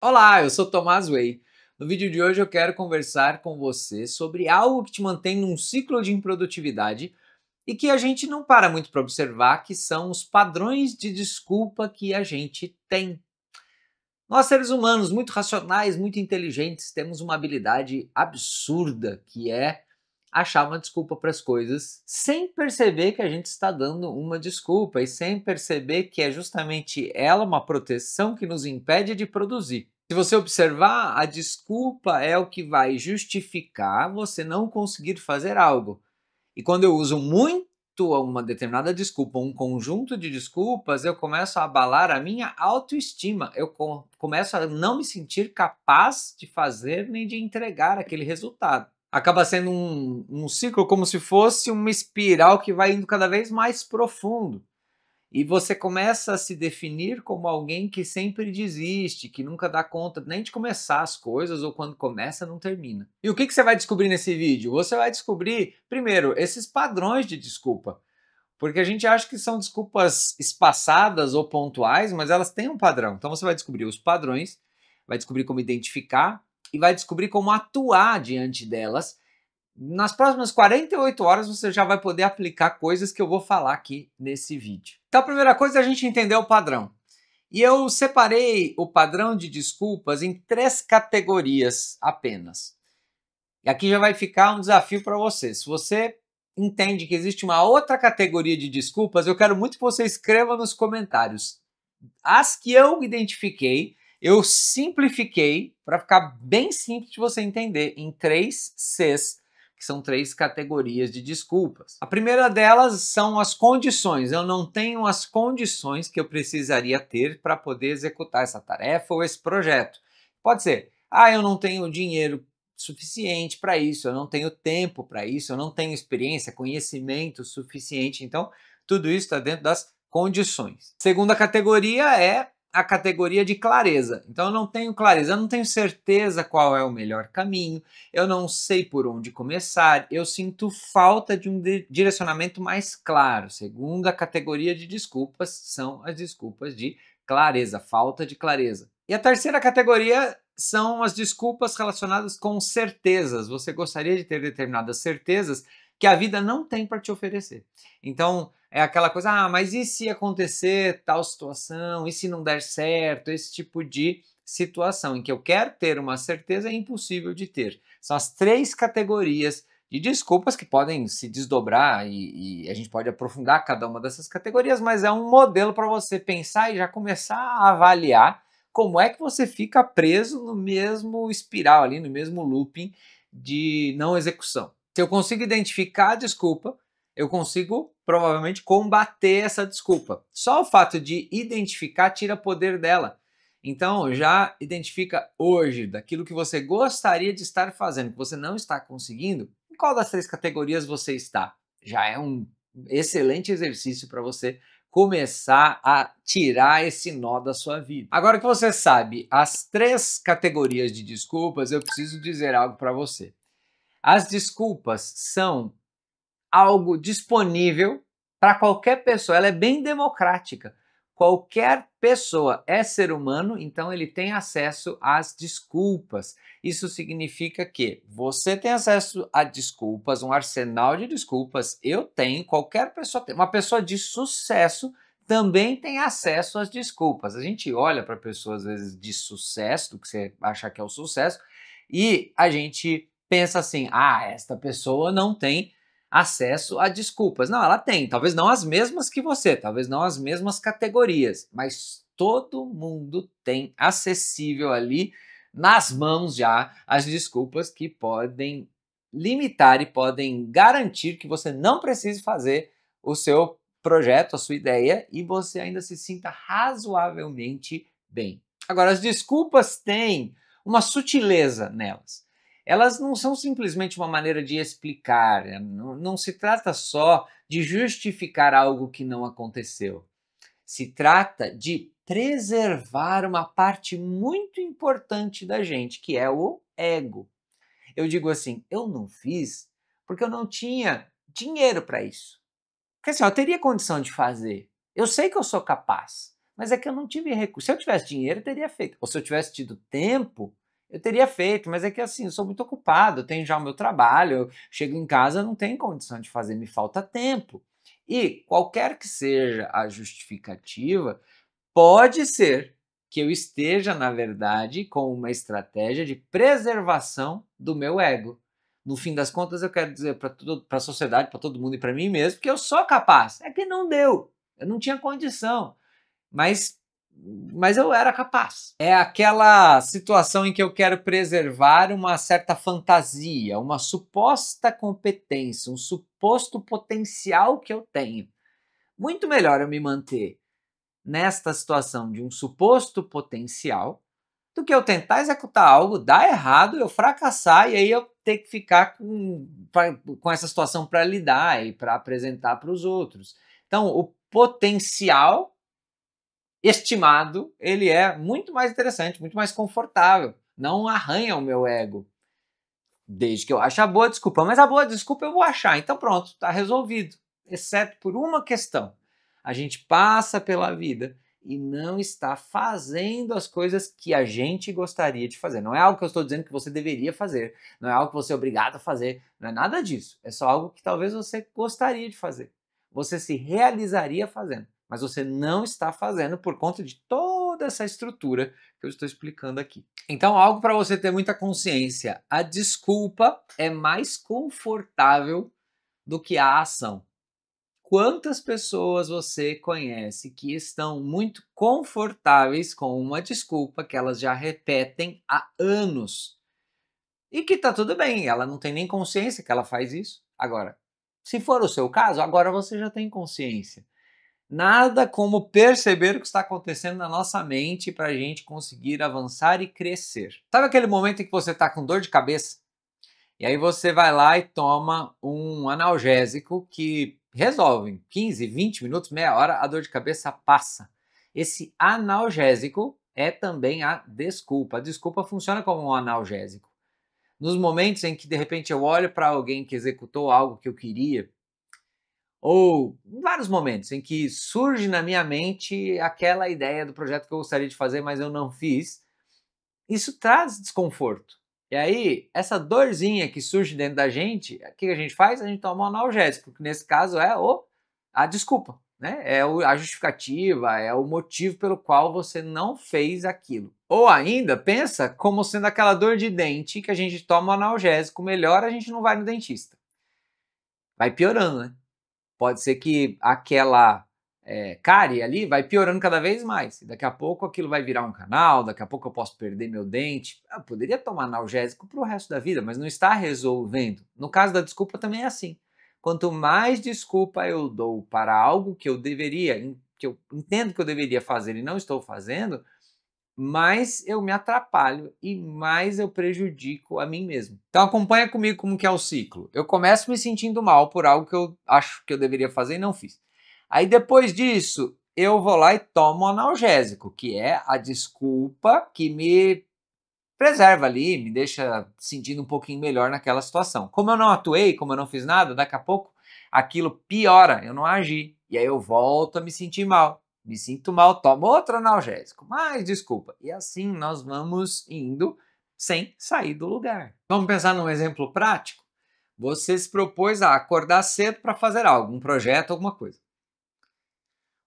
Olá, eu sou Tomás Way. No vídeo de hoje eu quero conversar com você sobre algo que te mantém num ciclo de improdutividade e que a gente não para muito para observar, que são os padrões de desculpa que a gente tem. Nós, seres humanos, muito racionais, muito inteligentes, temos uma habilidade absurda que é achar uma desculpa para as coisas sem perceber que a gente está dando uma desculpa e sem perceber que é justamente ela uma proteção que nos impede de produzir. Se você observar, a desculpa é o que vai justificar você não conseguir fazer algo. E quando eu uso muito uma determinada desculpa, um conjunto de desculpas, eu começo a abalar a minha autoestima. Eu começo a não me sentir capaz de fazer nem de entregar aquele resultado. Acaba sendo um ciclo como se fosse uma espiral que vai indo cada vez mais profundo. E você começa a se definir como alguém que sempre desiste, que nunca dá conta nem de começar as coisas ou quando começa não termina. E o que você vai descobrir nesse vídeo? Você vai descobrir, primeiro, esses padrões de desculpa. Porque a gente acha que são desculpas espaçadas ou pontuais, mas elas têm um padrão. Então você vai descobrir os padrões, vai descobrir como identificar e vai descobrir como atuar diante delas. Nas próximas 48 horas você já vai poder aplicar coisas que eu vou falar aqui nesse vídeo. Então a primeira coisa é a gente entender o padrão. E eu separei o padrão de desculpas em 3 categorias apenas. E aqui já vai ficar um desafio para você. Se você entende que existe uma outra categoria de desculpas, eu quero muito que você escreva nos comentários. As que eu identifiquei, eu simplifiquei para ficar bem simples de você entender em 3 Cs, que são 3 categorias de desculpas. A primeira delas são as condições. Eu não tenho as condições que eu precisaria ter para poder executar essa tarefa ou esse projeto. Pode ser, eu não tenho dinheiro suficiente para isso, eu não tenho tempo para isso, eu não tenho experiência, conhecimento suficiente. Então, tudo isso está dentro das condições. Segunda categoria é a categoria de clareza. Então eu não tenho clareza, eu não tenho certeza qual é o melhor caminho, eu não sei por onde começar, eu sinto falta de um direcionamento mais claro. Segunda categoria de desculpas são as desculpas de clareza, falta de clareza. E a terceira categoria são as desculpas relacionadas com certezas. Você gostaria de ter determinadas certezas que a vida não tem para te oferecer. Então, é aquela coisa, mas e se acontecer tal situação? E se não der certo? Esse tipo de situação em que eu quero ter uma certeza é impossível de ter. São as 3 categorias de desculpas que podem se desdobrar e a gente pode aprofundar cada uma dessas categorias, mas é um modelo para você pensar e já começar a avaliar como é que você fica preso no mesmo espiral ali, no mesmo looping de não execução. Se eu consigo identificar a desculpa, eu consigo provavelmente combater essa desculpa. Só o fato de identificar tira poder dela. Então, já identifica hoje daquilo que você gostaria de estar fazendo, que você não está conseguindo, em qual das 3 categorias você está? Já é um excelente exercício para você começar a tirar esse nó da sua vida. Agora que você sabe as 3 categorias de desculpas, eu preciso dizer algo para você. As desculpas são algo disponível para qualquer pessoa, ela é bem democrática. Qualquer pessoa é ser humano, então ele tem acesso às desculpas. Isso significa que você tem acesso a desculpas, um arsenal de desculpas. Eu tenho, qualquer pessoa tem. Uma pessoa de sucesso também tem acesso às desculpas. A gente olha para pessoas, às vezes, de sucesso, do que você acha que é o sucesso, e a gente pensa assim: esta pessoa não tem acesso a desculpas. Não, ela tem, talvez não as mesmas que você, talvez não as mesmas categorias, mas todo mundo tem acessível ali nas mãos já as desculpas que podem limitar e podem garantir que você não precise fazer o seu projeto, a sua ideia e você ainda se sinta razoavelmente bem. Agora, as desculpas têm uma sutileza nelas. Elas não são simplesmente uma maneira de explicar, não se trata só de justificar algo que não aconteceu. Se trata de preservar uma parte muito importante da gente, que é o ego. Eu digo assim, eu não fiz porque eu não tinha dinheiro para isso. Porque assim, eu teria condição de fazer. Eu sei que eu sou capaz. Mas é que eu não tive recurso. Se eu tivesse dinheiro, eu teria feito. Ou se eu tivesse tido tempo, eu teria feito. Mas é que assim, eu sou muito ocupado, eu tenho já o meu trabalho, eu chego em casa, eu não tenho condição de fazer, me falta tempo. E qualquer que seja a justificativa, pode ser que eu esteja, na verdade, com uma estratégia de preservação do meu ego. No fim das contas, eu quero dizer para a sociedade, para todo mundo e para mim mesmo, que eu sou capaz. É que não deu. Eu não tinha condição. Mas, mas eu era capaz. É aquela situação em que eu quero preservar uma certa fantasia, uma suposta competência, um suposto potencial que eu tenho. Muito melhor eu me manter nesta situação de um suposto potencial do que eu tentar executar algo, dar errado, eu fracassar e aí eu ter que ficar com essa situação para lidar e para apresentar para os outros. Então, o potencial estimado, ele é muito mais interessante, muito mais confortável. Não arranha o meu ego. Desde que eu ache a boa desculpa. Mas a boa desculpa eu vou achar. Então pronto, está resolvido. Exceto por uma questão. A gente passa pela vida e não está fazendo as coisas que a gente gostaria de fazer. Não é algo que eu estou dizendo que você deveria fazer. Não é algo que você é obrigado a fazer. Não é nada disso. É só algo que talvez você gostaria de fazer. Você se realizaria fazendo. Mas você não está fazendo por conta de toda essa estrutura que eu estou explicando aqui. Então, algo para você ter muita consciência. A desculpa é mais confortável do que a ação. Quantas pessoas você conhece que estão muito confortáveis com uma desculpa que elas já repetem há anos? E que tá tudo bem, ela não tem nem consciência que ela faz isso. Agora, se for o seu caso, agora você já tem consciência. Nada como perceber o que está acontecendo na nossa mente para a gente conseguir avançar e crescer. Sabe aquele momento em que você está com dor de cabeça? E aí você vai lá e toma um analgésico que resolve em 15, 20 minutos, meia hora, a dor de cabeça passa. Esse analgésico é também a desculpa. A desculpa funciona como um analgésico. Nos momentos em que de repente eu olho para alguém que executou algo que eu queria, ou em vários momentos em que surge na minha mente aquela ideia do projeto que eu gostaria de fazer, mas eu não fiz, isso traz desconforto. E aí, essa dorzinha que surge dentro da gente, o que a gente faz? A gente toma um analgésico, que nesse caso é a desculpa, né? É a justificativa, é o motivo pelo qual você não fez aquilo. Ou ainda, pensa como sendo aquela dor de dente que a gente toma um analgésico, melhor a gente não vai no dentista. Vai piorando, né? Pode ser que aquela cárie ali vai piorando cada vez mais. Daqui a pouco aquilo vai virar um canal, daqui a pouco eu posso perder meu dente. Eu poderia tomar analgésico para o resto da vida, mas não está resolvendo. No caso da desculpa também é assim. Quanto mais desculpa eu dou para algo que eu deveria, que eu entendo que eu deveria fazer e não estou fazendo, mais eu me atrapalho e mais eu prejudico a mim mesmo. Então acompanha comigo como que é o ciclo. Eu começo me sentindo mal por algo que eu acho que eu deveria fazer e não fiz. Aí depois disso, eu vou lá e tomo um analgésico, que é a desculpa que me preserva ali, me deixa sentindo um pouquinho melhor naquela situação. Como eu não atuei, como eu não fiz nada, daqui a pouco aquilo piora, eu não agi. E aí eu volto a me sentir mal. Me sinto mal, tomo outro analgésico, mais desculpa. E assim nós vamos indo sem sair do lugar. Vamos pensar num exemplo prático? Você se propôs a acordar cedo para fazer algo, um projeto, alguma coisa.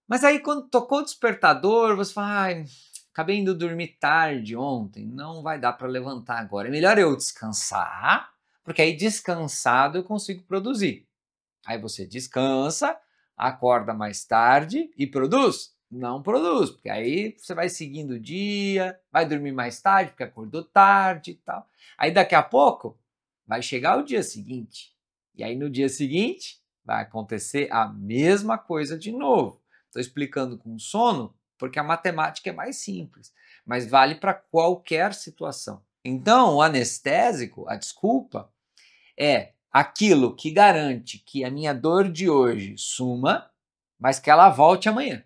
Mas aí quando tocou o despertador, você fala, ai, acabei indo dormir tarde ontem, não vai dar para levantar agora. É melhor eu descansar, porque aí descansado eu consigo produzir. Aí você descansa, acorda mais tarde e produz? Não produz, porque aí você vai seguindo o dia, vai dormir mais tarde porque acordou tarde e tal. Aí daqui a pouco vai chegar o dia seguinte. E aí no dia seguinte vai acontecer a mesma coisa de novo. Estou explicando com sono porque a matemática é mais simples, mas vale para qualquer situação. Então, o anestésico, a desculpa, é aquilo que garante que a minha dor de hoje suma, mas que ela volte amanhã.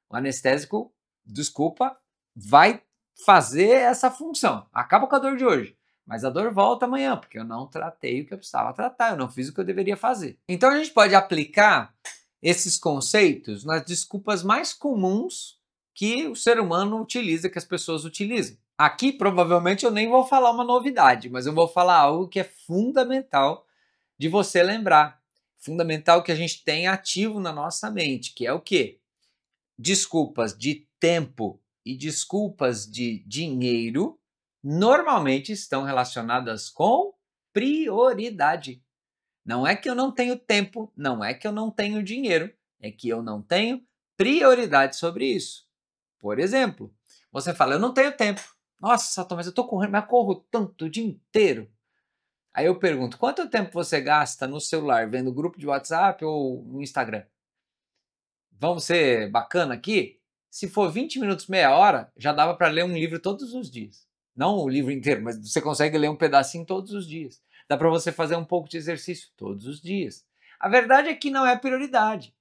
O anestésico, desculpa, vai fazer essa função. Acaba com a dor de hoje, mas a dor volta amanhã, porque eu não tratei o que eu precisava tratar, eu não fiz o que eu deveria fazer. Então a gente pode aplicar esses conceitos nas desculpas mais comuns que o ser humano utiliza, que as pessoas utilizam. Aqui, provavelmente, eu nem vou falar uma novidade, mas eu vou falar algo que é fundamental de você lembrar. Fundamental que a gente tenha ativo na nossa mente, que é o quê? Desculpas de tempo e desculpas de dinheiro normalmente estão relacionadas com prioridade. Não é que eu não tenho tempo, não é que eu não tenho dinheiro, é que eu não tenho prioridade sobre isso. Por exemplo, você fala, eu não tenho tempo. Nossa, Tom, mas eu tô correndo, mas eu corro tanto o dia inteiro. Aí eu pergunto, quanto tempo você gasta no celular vendo grupo de WhatsApp ou no Instagram? Vamos ser bacana aqui? Se for 20 minutos, meia hora, já dava para ler um livro todos os dias. Não o livro inteiro, mas você consegue ler um pedacinho todos os dias. Dá para você fazer um pouco de exercício todos os dias. A verdade é que não é prioridade.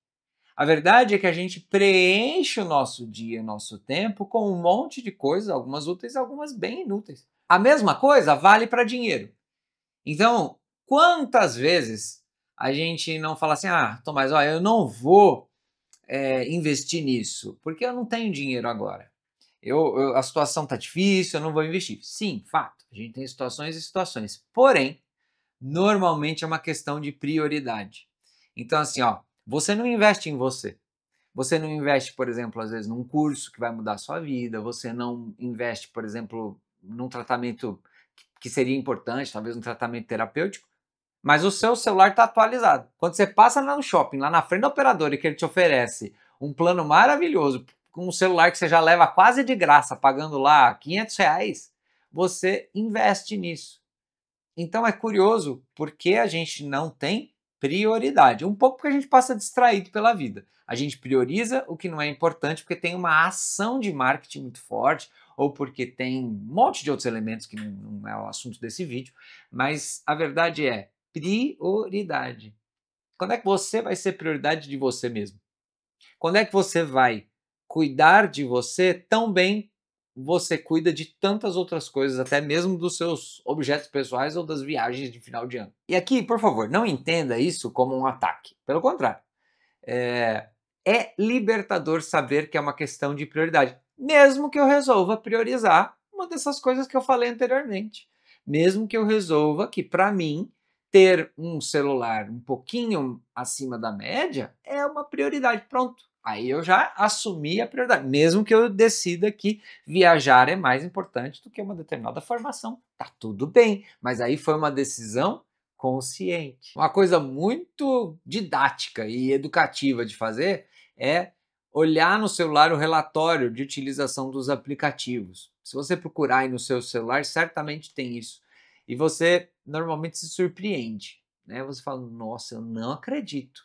A verdade é que a gente preenche o nosso dia, nosso tempo com um monte de coisas, algumas úteis, algumas bem inúteis. A mesma coisa vale para dinheiro. Então, quantas vezes a gente não fala assim, Tomás, olha, eu não vou investir nisso, porque eu não tenho dinheiro agora. A situação está difícil, eu não vou investir. Sim, fato, a gente tem situações e situações. Porém, normalmente é uma questão de prioridade. Então, assim, você não investe em você. Você não investe, por exemplo, às vezes num curso que vai mudar a sua vida, você não investe, por exemplo, num tratamento que seria importante, talvez um tratamento terapêutico, mas o seu celular está atualizado. Quando você passa no shopping, lá na frente da operadora, e que ele te oferece um plano maravilhoso, com um celular que você já leva quase de graça, pagando lá R$ 500, você investe nisso. Então é curioso porque a gente não tem prioridade. Um pouco porque a gente passa distraído pela vida. A gente prioriza o que não é importante porque tem uma ação de marketing muito forte ou porque tem um monte de outros elementos que não é o assunto desse vídeo. Mas a verdade é prioridade. Quando é que você vai ser prioridade de você mesmo? Quando é que você vai cuidar de você tão bem você cuida de tantas outras coisas, até mesmo dos seus objetos pessoais ou das viagens de final de ano? E aqui, por favor, não entenda isso como um ataque. Pelo contrário, é libertador saber que é uma questão de prioridade, mesmo que eu resolva priorizar uma dessas coisas que eu falei anteriormente. Mesmo que eu resolva que, para mim, ter um celular um pouquinho acima da média é uma prioridade. Pronto. Aí eu já assumi a prioridade, mesmo que eu decida que viajar é mais importante do que uma determinada formação. Tá tudo bem, mas aí foi uma decisão consciente. Uma coisa muito didática e educativa de fazer é olhar no celular o relatório de utilização dos aplicativos. Se você procurar aí no seu celular, certamente tem isso. E você normalmente se surpreende, né? Você fala, nossa, eu não acredito.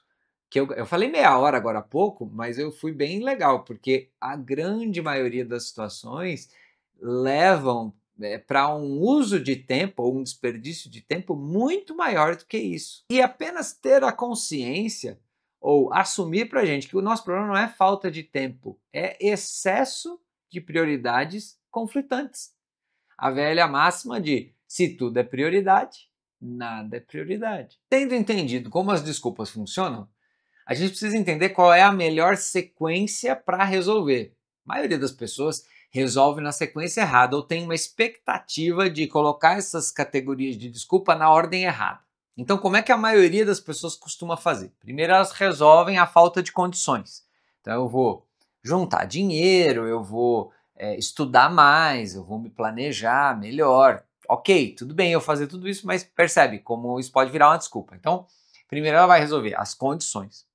Que eu falei meia hora agora há pouco, mas eu fui bem legal, porque a grande maioria das situações levam para um uso de tempo ou um desperdício de tempo muito maior do que isso. E apenas ter a consciência ou assumir para a gente que o nosso problema não é falta de tempo, é excesso de prioridades conflitantes. A velha máxima de se tudo é prioridade, nada é prioridade. Tendo entendido como as desculpas funcionam, a gente precisa entender qual é a melhor sequência para resolver. A maioria das pessoas resolve na sequência errada ou tem uma expectativa de colocar essas categorias de desculpa na ordem errada. Então, como é que a maioria das pessoas costuma fazer? Primeiro, elas resolvem a falta de condições. Então, eu vou juntar dinheiro, eu vou estudar mais, eu vou me planejar melhor. Ok, tudo bem eu fazer tudo isso, mas percebe como isso pode virar uma desculpa. Então, primeiro ela vai resolver as condições.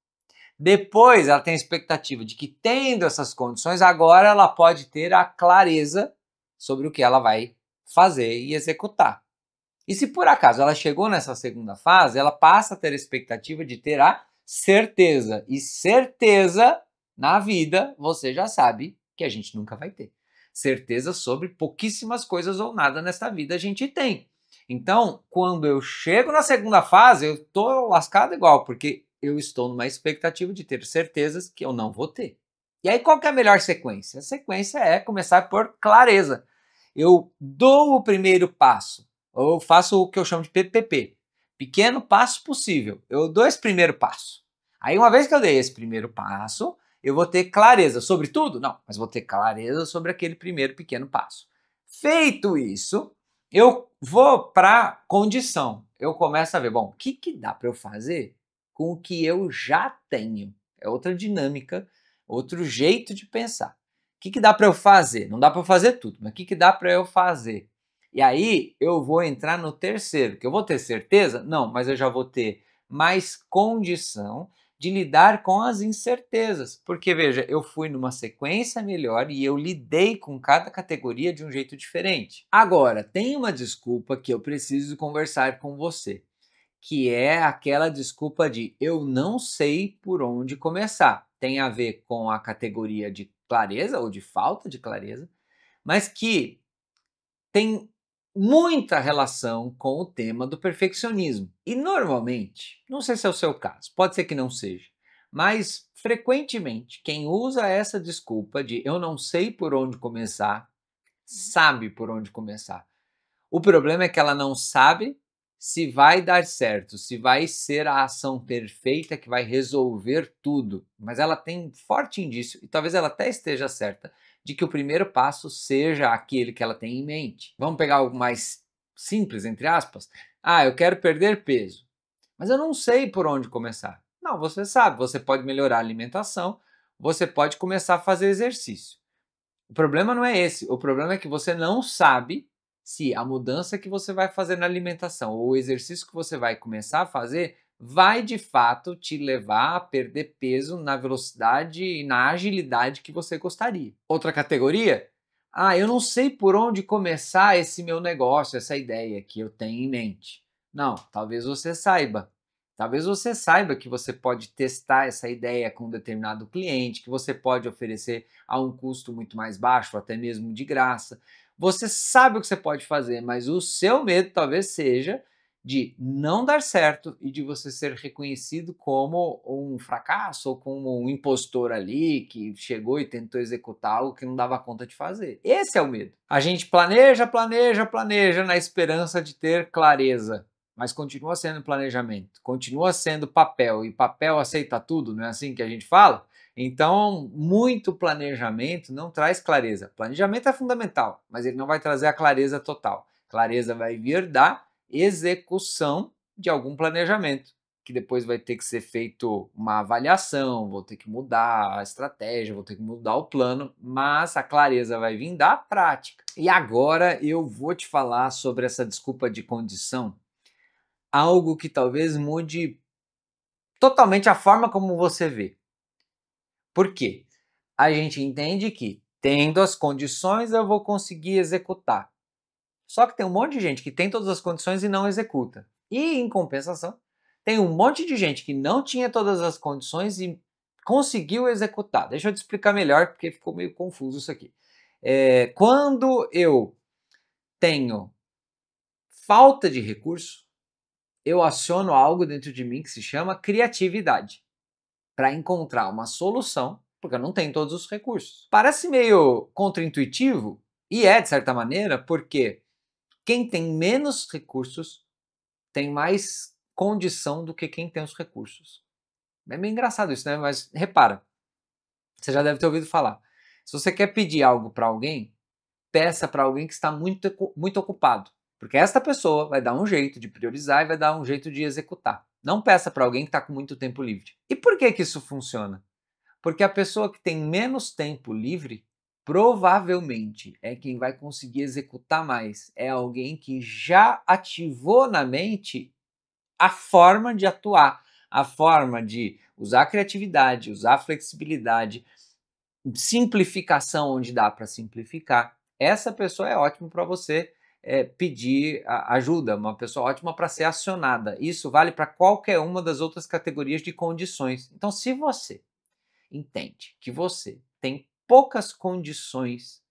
Depois ela tem a expectativa de que, tendo essas condições, agora ela pode ter a clareza sobre o que ela vai fazer e executar. E se por acaso ela chegou nessa segunda fase, ela passa a ter a expectativa de ter a certeza. E certeza na vida, você já sabe que a gente nunca vai ter. Certeza sobre pouquíssimas coisas ou nada nesta vida a gente tem. Então, quando eu chego na segunda fase, eu tô lascado igual, porque eu estou numa expectativa de ter certezas que eu não vou ter. E aí, qual que é a melhor sequência? A sequência é começar por clareza. Eu dou o primeiro passo, ou eu faço o que eu chamo de PPP, pequeno passo possível. Eu dou esse primeiro passo. Aí, uma vez que eu dei esse primeiro passo, eu vou ter clareza sobre tudo? Não, mas vou ter clareza sobre aquele primeiro pequeno passo. Feito isso, eu vou para condição. Eu começo a ver, bom, o que dá para eu fazer com o que eu já tenho? É outra dinâmica, outro jeito de pensar. O que dá para eu fazer? Não dá para eu fazer tudo, mas o que dá para eu fazer? E aí eu vou entrar no terceiro, que eu vou ter certeza? Não, mas eu já vou ter mais condição de lidar com as incertezas. Porque, veja, eu fui numa sequência melhor e eu lidei com cada categoria de um jeito diferente. Agora, tem uma desculpa que eu preciso conversar com você, que é aquela desculpa de eu não sei por onde começar. Tem a ver com a categoria de clareza ou de falta de clareza, mas que tem muita relação com o tema do perfeccionismo. E normalmente, não sei se é o seu caso, pode ser que não seja, mas frequentemente quem usa essa desculpa de eu não sei por onde começar, sabe por onde começar. O problema é que ela não sabe se vai dar certo, se vai ser a ação perfeita que vai resolver tudo. Mas ela tem forte indício, e talvez ela até esteja certa, de que o primeiro passo seja aquele que ela tem em mente. Vamos pegar algo mais simples, entre aspas? Ah, eu quero perder peso, mas eu não sei por onde começar. Não, você sabe, você pode melhorar a alimentação, você pode começar a fazer exercício. O problema não é esse, o problema é que você não sabe se a mudança que você vai fazer na alimentação ou o exercício que você vai começar a fazer vai de fato te levar a perder peso na velocidade e na agilidade que você gostaria. Outra categoria? Ah, eu não sei por onde começar esse meu negócio, essa ideia que eu tenho em mente. Não, talvez você saiba. Talvez você saiba que você pode testar essa ideia com um determinado cliente, que você pode oferecer a um custo muito mais baixo, até mesmo de graça. Você sabe o que você pode fazer, mas o seu medo talvez seja de não dar certo e de você ser reconhecido como um fracasso ou como um impostor ali que chegou e tentou executar algo que não dava conta de fazer. Esse é o medo. A gente planeja, planeja, planeja na esperança de ter clareza. Mas continua sendo planejamento, continua sendo papel, e papel aceita tudo, não é assim que a gente fala? Então, muito planejamento não traz clareza. Planejamento é fundamental, mas ele não vai trazer a clareza total. Clareza vai vir da execução de algum planejamento, que depois vai ter que ser feito uma avaliação, vou ter que mudar a estratégia, vou ter que mudar o plano, mas a clareza vai vir da prática. E agora eu vou te falar sobre essa desculpa de condição, algo que talvez mude totalmente a forma como você vê. Por quê? A gente entende que, tendo as condições, eu vou conseguir executar. Só que tem um monte de gente que tem todas as condições e não executa. E, em compensação, tem um monte de gente que não tinha todas as condições e conseguiu executar. Deixa eu te explicar melhor, porque ficou meio confuso isso aqui. Quando eu tenho falta de recurso, eu aciono algo dentro de mim que se chama criatividade para encontrar uma solução, porque eu não tenho todos os recursos. Parece meio contraintuitivo, e é de certa maneira, porque quem tem menos recursos tem mais condição do que quem tem os recursos. É meio engraçado isso, né? Mas repara, você já deve ter ouvido falar. Se você quer pedir algo para alguém, peça para alguém que está muito ocupado. Porque esta pessoa vai dar um jeito de priorizar e vai dar um jeito de executar. Não peça para alguém que está com muito tempo livre. E por que isso funciona? Porque a pessoa que tem menos tempo livre provavelmente é quem vai conseguir executar mais. É alguém que já ativou na mente a forma de atuar, a forma de usar a criatividade, usar a flexibilidade, simplificação onde dá para simplificar. Essa pessoa é ótima para você pedir ajuda, uma pessoa ótima para ser acionada. Isso vale para qualquer uma das outras categorias de condições. Então, se você entende que você tem poucas condições,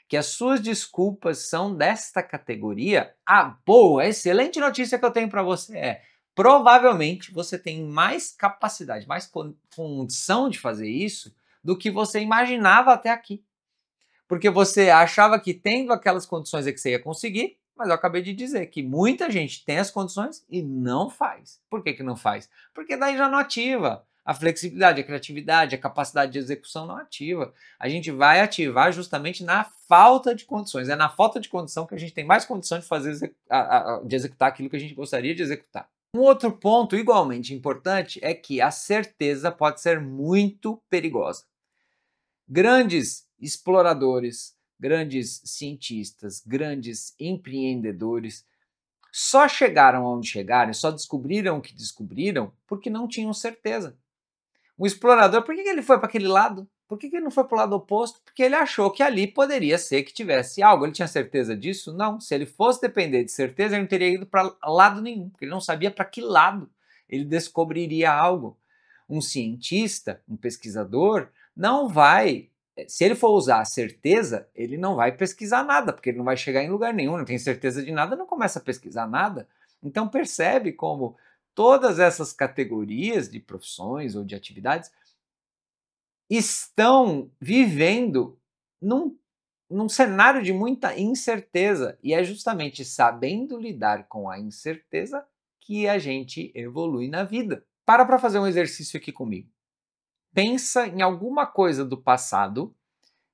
que as suas desculpas são desta categoria, a boa, excelente notícia que eu tenho para você é: provavelmente você tem mais capacidade, mais condição de fazer isso do que você imaginava até aqui. Porque você achava que tendo aquelas condições é que você ia conseguir, mas eu acabei de dizer que muita gente tem as condições e não faz. Por que não faz? Porque daí já não ativa. A flexibilidade, a criatividade, a capacidade de execução não ativa. A gente vai ativar justamente na falta de condições. É na falta de condição que a gente tem mais condição de fazer, de executar aquilo que a gente gostaria de executar. Um outro ponto igualmente importante é que a certeza pode ser muito perigosa. Grandes exploradores, grandes cientistas, grandes empreendedores só chegaram onde chegaram, só descobriram o que descobriram porque não tinham certeza. O explorador, por que ele foi para aquele lado? Por que ele não foi para o lado oposto? Porque ele achou que ali poderia ser que tivesse algo. Ele tinha certeza disso? Não. Se ele fosse depender de certeza, ele não teria ido para lado nenhum, porque ele não sabia para que lado ele descobriria algo. Um cientista, um pesquisador, não vai, se ele for usar a certeza, ele não vai pesquisar nada, porque ele não vai chegar em lugar nenhum, não tem certeza de nada, não começa a pesquisar nada. Então percebe como todas essas categorias de profissões ou de atividades estão vivendo num cenário de muita incerteza. E é justamente sabendo lidar com a incerteza que a gente evolui na vida. Para fazer um exercício aqui comigo. Pensa em alguma coisa do passado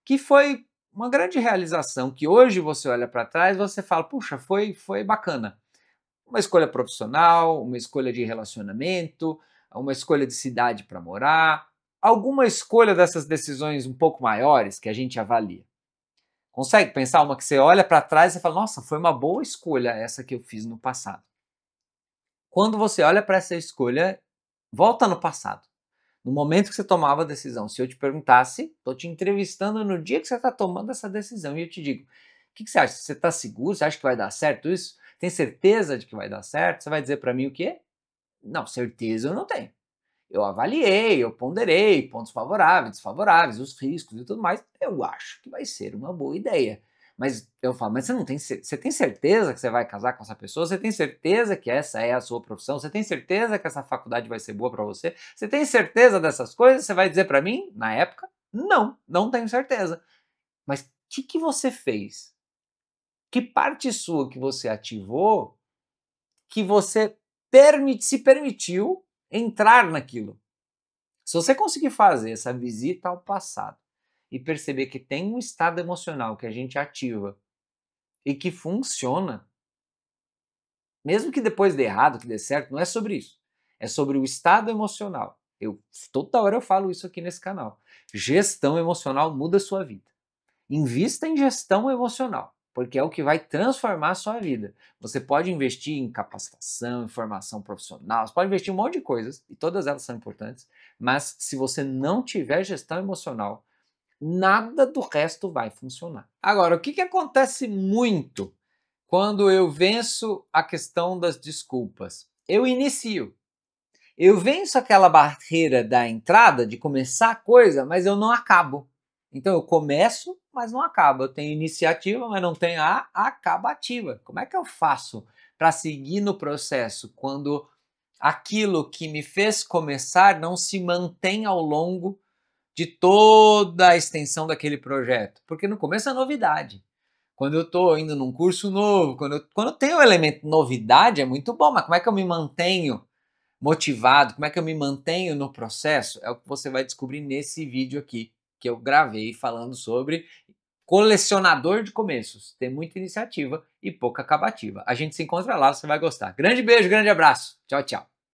que foi uma grande realização, que hoje você olha para trás e você fala, puxa, foi bacana. Uma escolha profissional, uma escolha de relacionamento, uma escolha de cidade para morar, alguma escolha dessas decisões um pouco maiores que a gente avalia. Consegue pensar uma que você olha para trás e fala, nossa, foi uma boa escolha essa que eu fiz no passado. Quando você olha para essa escolha, volta no passado. No momento que você tomava a decisão, se eu te perguntasse, estou te entrevistando no dia que você está tomando essa decisão e eu te digo, o que você acha? Você está seguro? Você acha que vai dar certo isso? Tem certeza de que vai dar certo? Você vai dizer para mim o quê? Não, certeza eu não tenho. Eu avaliei, eu ponderei pontos favoráveis, desfavoráveis, os riscos e tudo mais. Eu acho que vai ser uma boa ideia. Mas eu falo, mas você tem certeza que você vai casar com essa pessoa? Você tem certeza que essa é a sua profissão? Você tem certeza que essa faculdade vai ser boa para você? Você tem certeza dessas coisas? Você vai dizer para mim, na época, não tenho certeza. Mas o que você fez? Que parte sua que você ativou que você se permitiu entrar naquilo? Se você conseguir fazer essa visita ao passado e perceber que tem um estado emocional que a gente ativa e que funciona, mesmo que depois dê errado, que dê certo, não é sobre isso. É sobre o estado emocional. Toda hora eu falo isso aqui nesse canal. Gestão emocional muda a sua vida. Invista em gestão emocional, porque é o que vai transformar a sua vida. Você pode investir em capacitação, em formação profissional, você pode investir em um monte de coisas, e todas elas são importantes, mas se você não tiver gestão emocional, nada do resto vai funcionar. Agora, o que acontece muito quando eu venço a questão das desculpas? Eu inicio. Eu venço aquela barreira da entrada, de começar a coisa, mas eu não acabo. Então eu começo, mas não acabo. Eu tenho iniciativa, mas não tenho a acabativa. Como é que eu faço para seguir no processo quando aquilo que me fez começar não se mantém ao longo de toda a extensão daquele projeto? Porque no começo é novidade. Quando eu estou indo num curso novo, quando tem o elemento novidade é muito bom, mas como é que eu me mantenho motivado, como é que eu me mantenho no processo? É o que você vai descobrir nesse vídeo aqui, que eu gravei falando sobre colecionador de começos. Tem muita iniciativa e pouca acabativa. A gente se encontra lá, você vai gostar. Grande beijo, grande abraço. Tchau, tchau.